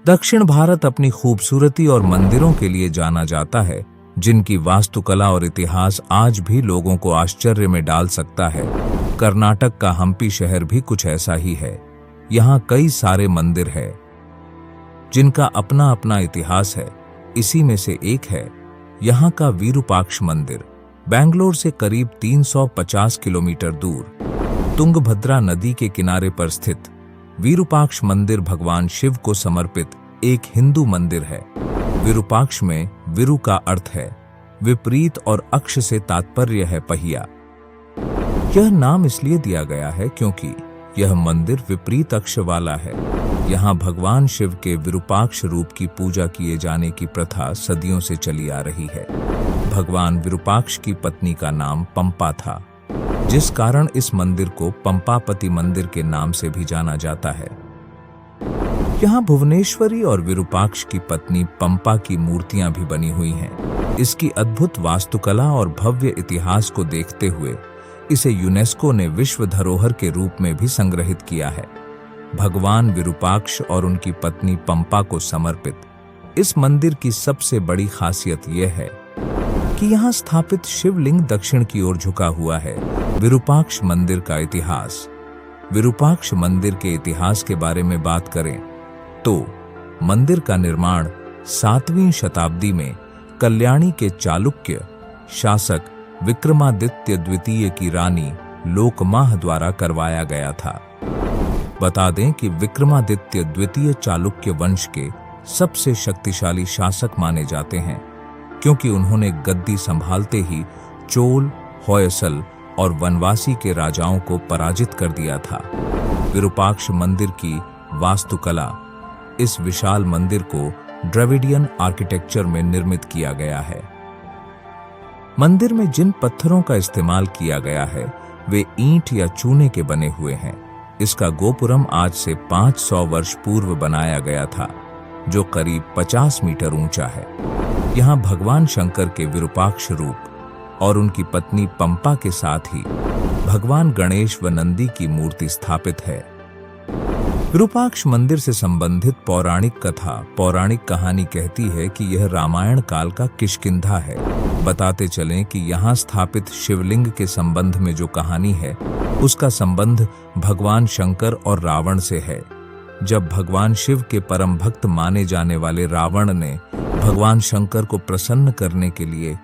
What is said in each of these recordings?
दक्षिण भारत अपनी खूबसूरती और मंदिरों के लिए जाना जाता है, जिनकी वास्तुकला और इतिहास आज भी लोगों को आश्चर्य में डाल सकता है। कर्नाटक का हम्पी शहर भी कुछ ऐसा ही है। यहाँ कई सारे मंदिर हैं, जिनका अपना अपना इतिहास है। इसी में से एक है यहाँ का विरूपाक्ष मंदिर। बेंगलोर से करीब 350 किलोमीटर दूर तुंगभद्रा नदी के किनारे पर स्थित विरूपाक्ष मंदिर भगवान शिव को समर्पित एक हिंदू मंदिर है। विरूपाक्ष में विरु का अर्थ है विपरीत और अक्ष से तात्पर्य है पहिया। यह नाम इसलिए दिया गया है क्योंकि यह मंदिर विपरीत अक्ष वाला है। यहाँ भगवान शिव के विरूपाक्ष रूप की पूजा किए जाने की प्रथा सदियों से चली आ रही है। भगवान विरूपाक्ष की पत्नी का नाम पंपा था, जिस कारण इस मंदिर को पंपापति मंदिर के नाम से भी जाना जाता है। यहाँ भुवनेश्वरी और विरूपाक्ष की पत्नी पंपा की मूर्तियां भी बनी हुई हैं। इसकी अद्भुत वास्तुकला और भव्य इतिहास को देखते हुए इसे यूनेस्को ने विश्व धरोहर के रूप में भी संग्रहित किया है। भगवान विरूपाक्ष और उनकी पत्नी पंपा को समर्पित इस मंदिर की सबसे बड़ी खासियत यह है कि यहाँ स्थापित शिवलिंग दक्षिण की ओर झुका हुआ है। विरूपाक्ष मंदिर का इतिहास। विरूपाक्ष मंदिर के इतिहास के बारे में बात करें तो मंदिर का निर्माण 7वीं शताब्दी में कल्याणी के चालुक्य शासक विक्रमादित्य द्वितीय की रानी लोकमाह द्वारा करवाया गया था। बता दें कि विक्रमादित्य द्वितीय चालुक्य वंश के सबसे शक्तिशाली शासक माने जाते हैं, क्योंकि उन्होंने गद्दी संभालते ही चोल, होयसल और वनवासी के राजाओं को पराजित कर दिया था। विरूपाक्ष मंदिर की वास्तुकला। इस विशाल मंदिर को द्रविडियन आर्किटेक्चर में निर्मित किया गया है। मंदिर में जिन पत्थरों का इस्तेमाल किया गया है वे ईंट या चूने के बने हुए हैं। इसका गोपुरम आज से 500 वर्ष पूर्व बनाया गया था, जो करीब 50 मीटर ऊंचा है। यहाँ भगवान शंकर के विरूपाक्ष रूप और उनकी पत्नी पंपा के साथ ही भगवान गणेश व नंदी की मूर्ति स्थापित है। विरूपाक्ष मंदिर से संबंधित पौराणिक कहानी कहती है कि यह रामायण काल का किष्किंधा है। बताते चलें कि यहाँ स्थापित शिवलिंग के संबंध में जो कहानी है उसका संबंध भगवान शंकर और रावण से है। जब भगवान शिव के परम भक्त माने जाने वाले रावण ने भगवान शंकर को प्रसन्न करने के लिए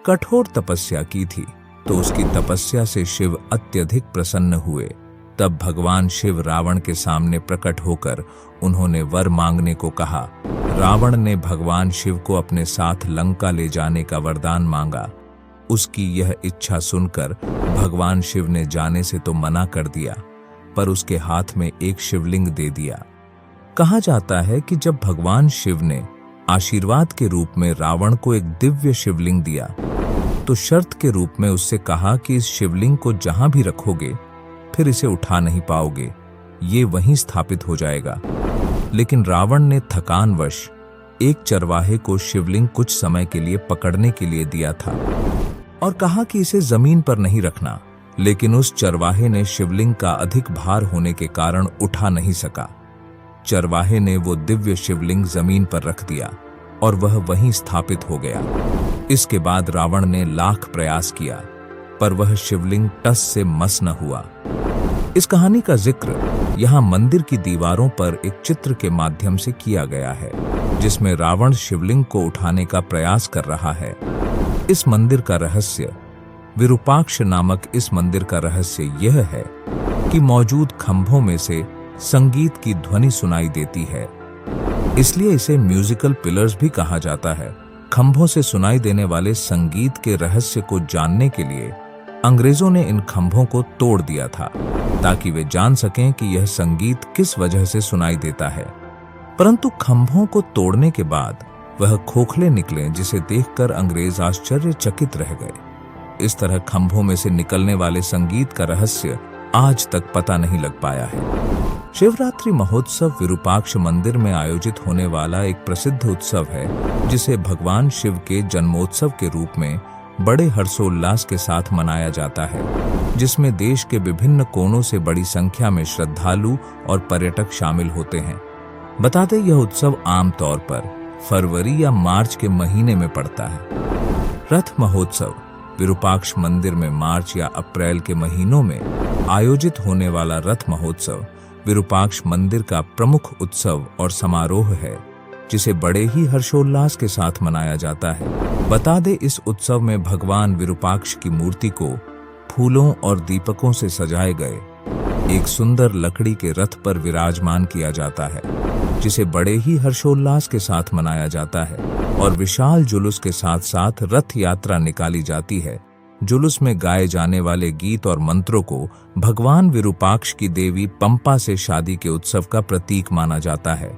कठोर तपस्या की थी, तो उसकी तपस्या से शिव अत्यधिक प्रसन्न हुए। तब भगवान शिव रावण के सामने प्रकट होकर उन्होंने वर मांगने को कहा। रावण ने भगवान शिव को अपने साथ लंका ले जाने का वरदान मांगा। उसकी यह इच्छा सुनकर भगवान शिव ने जाने से तो मना कर दिया, पर उसके हाथ में एक शिवलिंग दे दिया। कहा जाता है कि जब भगवान शिव ने आशीर्वाद के रूप में रावण को एक दिव्य शिवलिंग दिया, तो शर्त के रूप में उससे कहा कि इस शिवलिंग को जहां भी रखोगे फिर इसे उठा नहीं पाओगे, ये वहीं स्थापित हो जाएगा। लेकिन रावण ने थकानवश एक चरवाहे को शिवलिंग कुछ समय के लिए पकड़ने के लिए दिया था और कहा कि इसे जमीन पर नहीं रखना, लेकिन उस चरवाहे ने शिवलिंग का अधिक भार होने के कारण उठा नहीं सका। चरवाहे ने वो दिव्य शिवलिंग जमीन पर रख दिया और वह वहीं स्थापित हो गया। इसके बाद रावण ने लाख प्रयास किया, पर वह शिवलिंग टस से मस न हुआ। इस कहानी का जिक्र यहाँ मंदिर की दीवारों पर एक चित्र के माध्यम से किया गया है, जिसमें रावण शिवलिंग को उठाने का प्रयास कर रहा है। इस मंदिर का रहस्य, विरूपाक्ष नामक इस मंदिर का रहस्य यह है कि मौजूद खंभों में से संगीत की ध्वनि सुनाई देती है, इसलिए इसे म्यूजिकल पिलर्स भी कहा जाता है। खंभों से सुनाई देने वाले संगीत के रहस्य को जानने के लिए अंग्रेजों ने इन खंभों को तोड़ दिया था, ताकि वे जान सकें कि यह संगीत किस वजह से सुनाई देता है। परंतु खंभों को तोड़ने के बाद वह खोखले निकले, जिसे देखकर अंग्रेज आश्चर्यचकित रह गए। इस तरह खंभों में से निकलने वाले संगीत का रहस्य आज तक पता नहीं लग पाया है। शिवरात्रि महोत्सव विरूपाक्ष मंदिर में आयोजित होने वाला एक प्रसिद्ध उत्सव है, जिसे भगवान शिव के जन्मोत्सव के रूप में बड़े हर्षोल्लास के साथ मनाया जाता है, जिसमें देश के विभिन्न कोनों से बड़ी संख्या में श्रद्धालु और पर्यटक शामिल होते हैं। बता दें, यह उत्सव आमतौर पर फरवरी या मार्च के महीने में पड़ता है। रथ महोत्सव विरूपाक्ष मंदिर में मार्च या अप्रैल के महीनों में आयोजित होने वाला रथ महोत्सव विरूपाक्ष मंदिर का प्रमुख उत्सव और समारोह है, जिसे बड़े ही हर्षोल्लास के साथ मनाया जाता है। बता दें, इस उत्सव में भगवान विरूपाक्ष की मूर्ति को फूलों और दीपकों से सजाए गए एक सुंदर लकड़ी के रथ पर विराजमान किया जाता है, जिसे बड़े ही हर्षोल्लास के साथ मनाया जाता है और विशाल जुलूस के साथ साथ रथ यात्रा निकाली जाती है। जुलूस में गाए जाने वाले गीत और मंत्रों को भगवान विरूपाक्ष की देवी पंपा से शादी के उत्सव का प्रतीक माना जाता है।